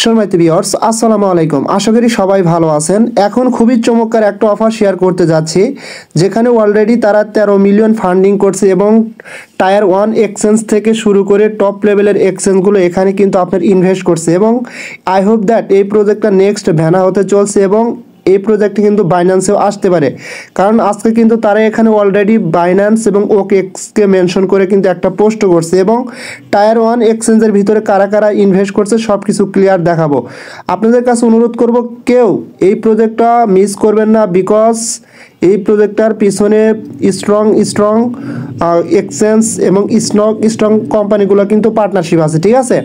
সম্মানিত ভিউয়ার্স, আসসালামু আলাইকুম। আশা করি সবাই ভালো আছেন। এখন খুবই চমৎকার একটা অফার শেয়ার করতে যাচ্ছি, যেখানে অলরেডি তারা 13 মিলিয়ন ফান্ডিং করছে এবং টায়ার 1 এক্সচেঞ্জ থেকে শুরু করে টপ লেভেলের এক্সচেঞ্জগুলো এখানে কিন্তু আপনার ইনভেস্ট করছে এবং আই হোপ দ্যাট এই প্রজেক্টটা নেক্সট ভ্যানা হতে চলছে এবং এই প্রজেক্টে কিন্তু বাইন্যান্সেও আসতে পারে, কারণ আজকে কিন্তু তারা এখানে অলরেডি বাইন্যান্স এবং ওকেএক্সকে মেনশন করে কিন্তু একটা পোস্ট করছে এবং টায়ার 1 এক্সচেঞ্জের ভিতরে কারা কারা ইনভেস্ট করছে সব কিছু ক্লিয়ার দেখাবো। আপনাদের কাছে অনুরোধ করব, কেউ এই প্রজেক্টটা মিস করবেন না, বিকজ এই প্রজেক্টটার পিছনে স্ট্রং এক্সচেঞ্জ এবং স্ট্রং কোম্পানিগুলো কিন্তু পার্টনারশিপ আছে। ঠিক আছে,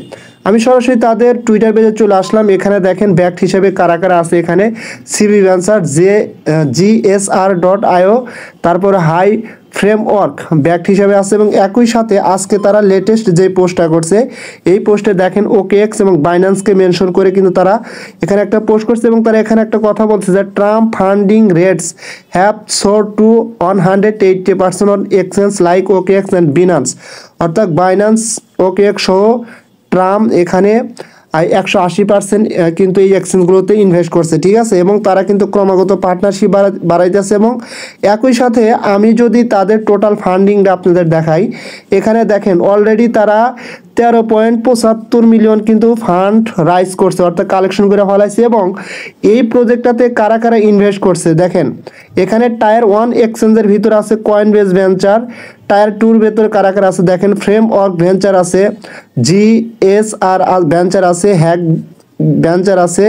আমি সরাসরি তাদের টুইটার পেজে চলে আসলাম। এখানে দেখেন ব্যাক্ট হিসেবে কারা কারা আছে। এখানে সিবি ভেঞ্চার, GSR.io, তারপর হাই ফ্রেমওয়ার্ক ব্যাক্ট হিসেবে আছে এবং একই সাথে আজকে তারা লেটেস্ট যে পোস্টটা করছে, এই পোস্টে দেখেন ওকেএক্স এবং বাইন্যান্সকে মেনশন করে কিন্তু তারা এখানে একটা পোস্ট করছে এবং তারা এখানে একটা কথা বলছে যে Trump funding rates have soar to 180% on exchange like OKX and Binance, অর্থাৎ বাইন্যান্স, ওকেএক্স সহ ট্রাম্প এখানে 180% কিন্তু এই এক্সচেঞ্জগুলোতে ইনভেস্ট করছে। ঠিক আছে, এবং তারা কিন্তু ক্রমাগত পার্টনারশিপ বাড়াইতেছে এবং একই সাথে আমি যদি তাদের টোটাল ফান্ডিংটা আপনাদের দেখাই, এখানে দেখেন অলরেডি তারা 13.75 মিলিয়ন কিন্তু ফান্ড রাইজ করছে, অর্থাৎ কালেকশন করে ফেলাইছে এবং এই প্রজেক্টটাতে কারা কারা ইনভেস্ট করছে দেখেন। এখানে টায়ার 1 এক্সচেঞ্জের ভিতরে আছে কয়েনবেস ভেঞ্চার, টায়ার 2-র ভেতরে কারা কারা আছে দেখেন, ফ্রেমওয়ার্ক ভেঞ্চার আছে, GSR ভেঞ্চার আছে, হ্যাক ভেঞ্চার আছে,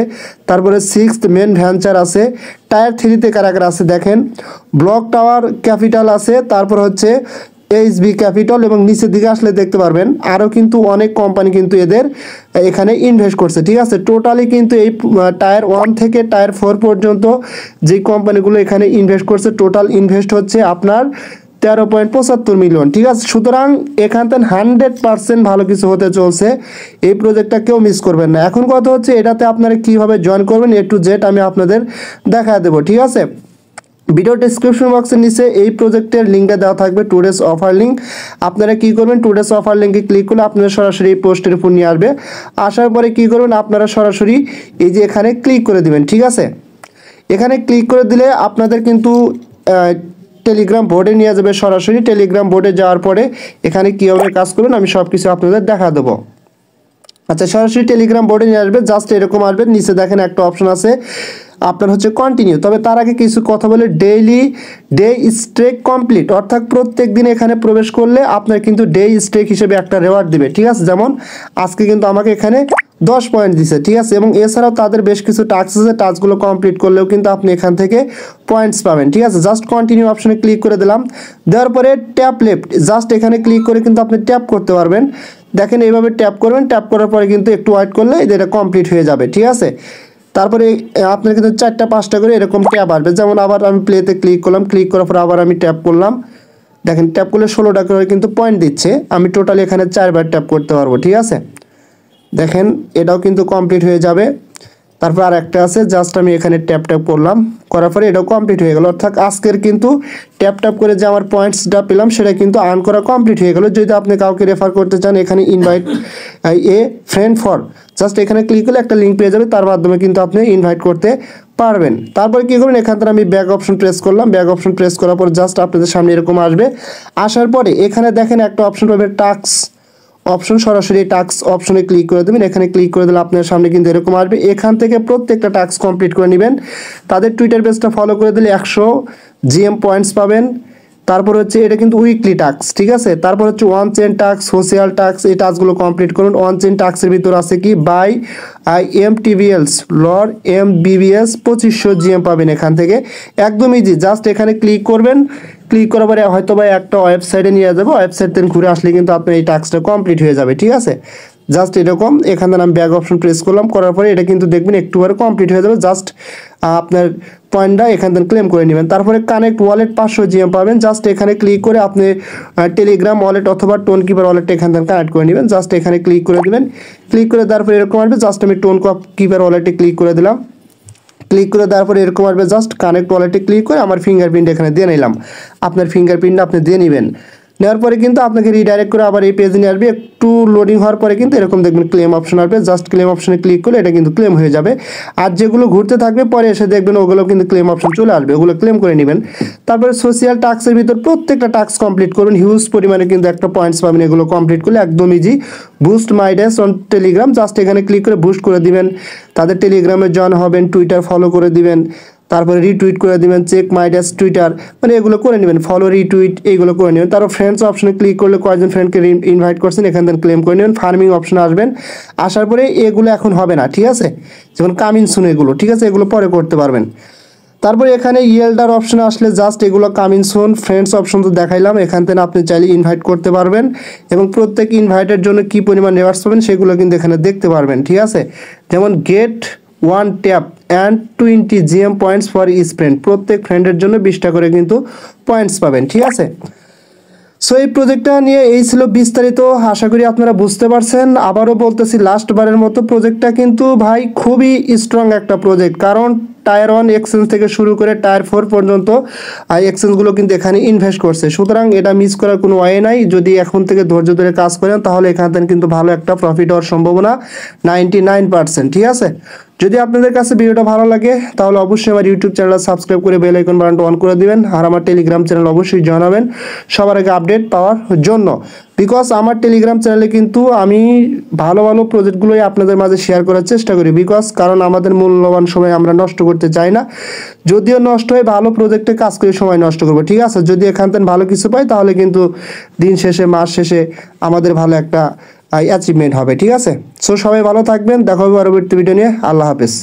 তারপরে 6th মেন ভেঞ্চার আছে, টায়ার 3-তে কারা কারা আছে দেখেন, ব্লক টাওয়ার ক্যাপিটাল আছে, তারপর হচ্ছে HB ক্যাপিটাল এবং নিচের দিকে আসলে দেখতে পারবেন আরও কিন্তু অনেক কোম্পানি কিন্তু এদের এখানে ইনভেস্ট করছে। ঠিক আছে, টোটালি কিন্তু এই টায়ার 1 থেকে টায়ার 4 পর্যন্ত যে কোম্পানিগুলো এখানে ইনভেস্ট করছে, টোটাল ইনভেস্ট হচ্ছে আপনার 13.75 মিলিয়ন। ঠিক আছে, সুতরাং এখান থেকে 100% ভালো কিছু হতে চলছে। এই প্রজেক্টটা কেউ মিস করবেন না। এখন কথা হচ্ছে এটাতে আপনারা কীভাবে জয়েন করবেন, A to Z আমি আপনাদের দেখা দেবো। ঠিক আছে, ভিডিও ডেসক্রিপশন বক্সের নিচে এই প্রজেক্টের লিঙ্কটা দেওয়া থাকবে, টুডেস অফার লিঙ্ক। আপনারা কি করবেন, টুডেস অফার লিঙ্কে ক্লিক করলে আপনারা সরাসরি এই পোস্টের উপর নিয়ে আসবে। আসার পরে কি করবেন, আপনারা সরাসরি এই যে এখানে ক্লিক করে দিবেন। ঠিক আছে, এখানে ক্লিক করে দিলে আপনাদের কিন্তু টেলিগ্রাম বোর্ডে নিয়ে যাবে। সরাসরি টেলিগ্রাম বোর্ডে যাওয়ার পরে এখানে কীভাবে কাজ করবেন আমি সব কিছু আপনাদের দেখা দেবো। আচ্ছা, সরাসরি টেলিগ্রাম বোর্ডে নিয়ে আসবে, জাস্ট এরকম আসবে। নিচে দেখেন একটা অপশন আছে আপনার হচ্ছে কন্টিনিউ। তবে তার আগে কিছু কথা বলে, ডে স্ট্রেক কমপ্লিট, অর্থাৎ প্রত্যেক দিন এখানে প্রবেশ করলে আপনার কিন্তু ডে স্ট্রেক হিসেবে একটা রেওয়ার্ড দিবে। ঠিক আছে, যেমন আজকে কিন্তু আমাকে এখানে 10 পয়েন্ট দিছে। ঠিক আছে, এবং এছাড়াও তাদের বেশ কিছু টাস্ক আছে, টাস্কগুলো কমপ্লিট করলেও কিন্তু আপনি এখান থেকে পয়েন্টস পাবেন। ঠিক আছে, জাস্ট কন্টিনিউ অপশনে ক্লিক করে দিলাম। দেওয়ার পরে ট্যাপ লেফট, জাস্ট এখানে ক্লিক করে কিন্তু আপনি ট্যাপ করতে পারবেন। দেখেন এইভাবে ট্যাপ করবেন, ট্যাপ করার পরে কিন্তু একটু ওয়েট করলে এটা কমপ্লিট হয়ে যাবে। ঠিক আছে, তারপরে আপনার কিন্তু 4টা-5টা করে এরকম ট্যাপ আসবে। যেমন আবার আমি প্লেতে ক্লিক করলাম, ক্লিক করার পর আবার আমি ট্যাপ করলাম। দেখেন ট্যাপ করলে 16টা করে কিন্তু পয়েন্ট দিচ্ছে। আমি টোটালি এখানে 4বার ট্যাপ করতে পারবো। ঠিক আছে, দেখেন এটাও কিন্তু কমপ্লিট হয়ে যাবে। তারপর আর একটা আছে, জাস্ট আমি এখানে ট্যাপ করলাম, করার পরে এটাও কমপ্লিট হয়ে গেল। অর্থাৎ আজকের কিন্তু ট্যাপ করে যে আমার পয়েন্টসটা পেলাম সেটা কিন্তু আর্ন করা কমপ্লিট হয়ে গেল। যদি আপনি কাউকে রেফার করতে চান, এখানে invite a friend for, just এখানে ক্লিক করলে একটা লিঙ্ক পেয়ে যাবে, তার মাধ্যমে কিন্তু আপনি ইনভাইট করতে পারবেন। তারপরে কী করবেন, এখান থেকে আমি ব্যাক অপশন প্রেস করলাম। ব্যাক অপশন প্রেস করার পর জাস্ট আপনাদের সামনে এরকম আসবে। আসার পরে এখানে দেখেন একটা অপশন পাবে, টাস্ক অপশন, সরাসরি টাস্ক অপশনে ক্লিক করে দেবেন। এখানে ক্লিক করে দিলে আপনার সামনে কিন্তু এরকম আসবে। এখান থেকে প্রত্যেকটা টাস্ক কমপ্লিট করে নেবেন। তাদের টুইটার পেজটা ফলো করে দিলে 100 GM পয়েন্টস পাবেন। তারপর হচ্ছে এটা কিন্তু উইকলি টাস্ক। ঠিক আছে, তারপর হচ্ছে one chain task, social task, এই টাস্কগুলো কমপ্লিট করুন। ওয়ান চেন টাস্কের ভিতর আছে কি, বাই MTVLs লর MBBS 2500 GM পাবেন এখান থেকে। একদম ইজি, জাস্ট এখানে ক্লিক করবেন। ক্লিক করার পরে হয়তো বা একটা ওয়েবসাইটে নিয়ে যাবো, ওয়েবসাইট থেকে ঘুরে আসলে কিন্তু আপনার এই টাস্কটা কমপ্লিট হয়ে যাবে। ঠিক আছে, জাস্ট এরকম এখান থেকে আমি ব্যাক অপশন প্রেস করলাম, করার পরে এটা কিন্তু দেখবেন একটু পরে কমপ্লিট হয়ে যাবে। জাস্ট আপনার পয়েন্টটা এখান থেকে ক্লেম করে নেবেন। তারপরে কানেক্ট ওয়ালেট 500 GM পাবেন। জাস্ট এখানে ক্লিক করে আপনি টেলিগ্রাম ওয়ালেট অথবা টোন কিপার ওয়ালেটটা এখান থেকে কানেক্ট করে নেবেন। জাস্ট এখানে ক্লিক করে দেবেন। ক্লিক করে তারপরে এরকম আসবে, জাস্ট আমি টোন কিপার ওয়ালেটে ক্লিক করে দিলাম। ক্লিক করে দেওয়ার পরে এরকম আসবে, জাস্ট কানেক্ট ওয়ালেটে ক্লিক করে আমার ফিঙ্গারপ্রিন্ট এখানে দিয়ে নিলাম। আপনার ফিঙ্গারপ্রিন্টটা আপনি দিয়ে নেবেন। নেওয়ার পরে কিন্তু আপনাকে রিডাইরেক্ট করে আবার এই পেজে নিয়ে আসবে। একটু লোডিং হওয়ার পরে কিন্তু এরকম দেখবেন ক্লেম অপশন আসবে, জাস্ট ক্লেম অপশনে ক্লিক করলে এটা কিন্তু ক্লেম হয়ে যাবে। আর যেগুলো ঘুরতে থাকবে পরে এসে দেখবেন ওগুলো কিন্তু ক্লেম অপশন চলে আসবে, ওগুলো ক্লেম করে নেবেন। তারপরে সোশ্যাল টাস্কের ভিতর প্রত্যেকটা টাস্ক কমপ্লিট করুন, হিউজ পরিমাণে কিন্তু একটা পয়েন্টস পাবেন এগুলো কমপ্লিট করলে, একদম ইজি। বুস্ট মাই ডেস অন টেলিগ্রাম, জাস্ট এখানে ক্লিক করে বুস্ট করে দিবেন, তাদের টেলিগ্রামে জয়েন হবেন, টুইটার ফলো করে দিবেন, তারপরে রিটুইট করে দিবেন, চেক মাই ডেস টুইটার, মানে এগুলো করে নেবেন, ফলো রিটুইট এইগুলো করে নেবেন। তারপর ফ্রেন্ডস অপশনে ক্লিক করলে কয়েকজন ফ্রেন্ডকে ইনভাইট করছেন এখান থেকে ক্লেম করে নেবেন। ফার্মিং অপশনে আসবেন, আসার পরে এগুলো এখন হবে না, ঠিক আছে, যেমন কামিং সুন এগুলো, ঠিক আছে, এগুলো পরে করতে পারবেন। তারপরে এখানে ইয়েল্ডার অপশনে আসলে জাস্ট এগুলো কামিং সুন, ফ্রেন্ডস অপশন তো দেখাইলাম, এখান থেকে আপনি চাইলে ইনভাইট করতে পারবেন এবং প্রত্যেক ইনভাইটের জন্য কি পরিমাণ রিওয়ার্ডস পাবেন সেগুলো কিন্তু এখানে দেখতে পারবেন, ঠিক আছে। যেমন get 1 tap and 20 GM points for each friend, প্রত্যেক ফ্রেন্ডের জন্য 20টা করে কিন্তু পয়েন্টস পাবেন, ঠিক আছে। সো এই প্রজেক্টটা নিয়ে এই ছিল বিস্তারিত, আশা করি আপনারা বুঝতে পারছেন। আবারও বলতেছি লাস্ট বারের মতো, প্রজেক্টটা কিন্তু ভাই খুবই স্ট্রং একটা প্রজেক্ট, কারণ টায়ার 1 এক্সচেঞ্জ থেকে শুরু করে টায়ার 4 পর্যন্ত এক্সচেঞ্জগুলো কিন্তু এখানে ইনভেস্ট করছে, সুতরাং এটা মিস করার কোনো ওয়ে নাই। যদি এখন থেকে ধৈর্য ধরে কাজ করেন তাহলে এখান থেকে কিন্তু ভালো একটা প্রফিট হওয়ার সম্ভাবনা 99%, ঠিক আছে। যদি আপনাদের কাছে ভিডিওটা ভালো লাগে তাহলে অবশ্যই আমার ইউটিউব চ্যানেল সাবস্ক্রাইব করে বেল আইকন বাটনটা অন করে দিবেন, আর আমার টেলিগ্রাম চ্যানেল অবশ্যই জানাবেন সবার আগে আপডেট পাওয়ার জন্য। বিকজ আমার টেলিগ্রাম চ্যানেলে কিন্তু আমি ভালো ভালো প্রজেক্টগুলোই আপনাদের মাঝে শেয়ার করার চেষ্টা করি, বিকজ কারণ আমাদের মূল্যবান সময় আমরা নষ্ট করতে চাই না, যদিও নষ্ট হয় ভালো প্রজেক্টে কাজ করে সময় নষ্ট করবো, ঠিক আছে। যদি এখান থেকে ভালো কিছু পাই তাহলে কিন্তু দিন শেষে মাস শেষে আমাদের ভালো একটা অ্যাচিভমেন্ট হবে, ঠিক আছে। সো সবাই ভালো থাকবেন, দেখা হবে পরবর্তী ভিডিও নিয়ে, আল্লাহ হাফেজ।